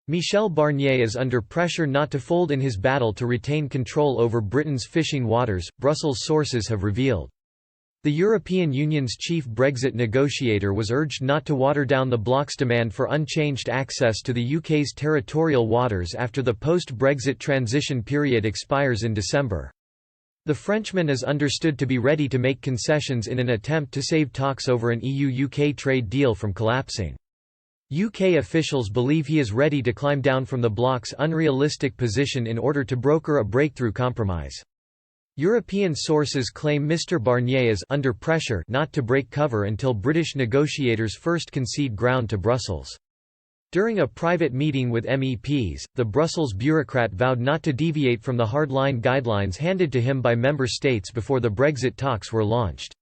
Michel Barnier is under pressure not to fold in his battle to retain control over Britain's fishing waters, Brussels sources have revealed. The European Union's chief Brexit negotiator was urged not to water down the bloc's demand for unchanged access to the UK's territorial waters after the post-Brexit transition period expires in December. The Frenchman is understood to be ready to make concessions in an attempt to save talks over an EU-UK trade deal from collapsing. UK officials believe he is ready to climb down from the bloc's unrealistic position in order to broker a breakthrough compromise. European sources claim Mr Barnier is under pressure not to break cover until British negotiators first concede ground to Brussels. During a private meeting with MEPs, the Brussels bureaucrat vowed not to deviate from the hardline guidelines handed to him by member states before the Brexit talks were launched.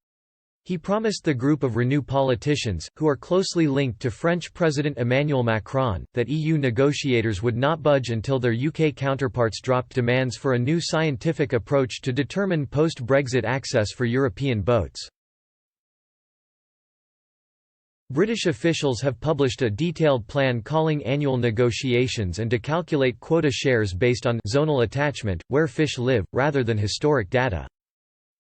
He promised the group of Renew politicians, who are closely linked to French President Emmanuel Macron, that EU negotiators would not budge until their UK counterparts dropped demands for a new scientific approach to determine post-Brexit access for European boats. British officials have published a detailed plan calling annual negotiations and to calculate quota shares based on zonal attachment, where fish live, rather than historic data.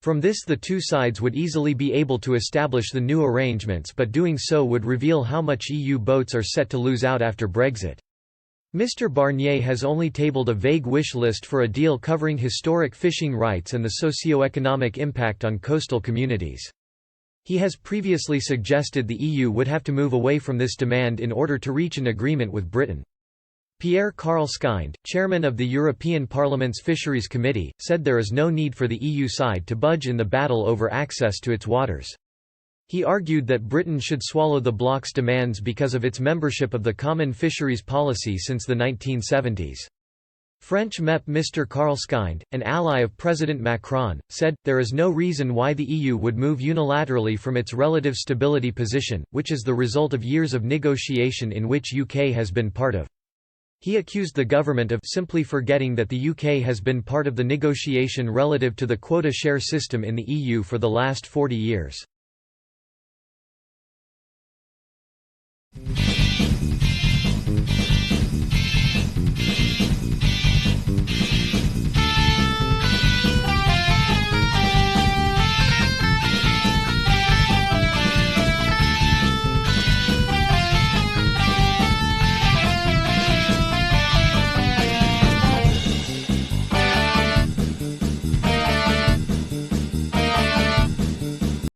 From this the two sides would easily be able to establish the new arrangements, but doing so would reveal how much EU boats are set to lose out after Brexit. Mr Barnier has only tabled a vague wish list for a deal covering historic fishing rights and the socio-economic impact on coastal communities. He has previously suggested the EU would have to move away from this demand in order to reach an agreement with Britain. Pierre-Karl Skind, chairman of the European Parliament's Fisheries Committee, said there is no need for the EU side to budge in the battle over access to its waters. He argued that Britain should swallow the bloc's demands because of its membership of the common fisheries policy since the 1970s. French MEP Mr Karl Skind, an ally of President Macron, said, "There is no reason why the EU would move unilaterally from its relative stability position, which is the result of years of negotiation in which UK has been part of." He accused the government of simply forgetting that the UK has been part of the negotiation relative to the quota share system in the EU for the last 40 years.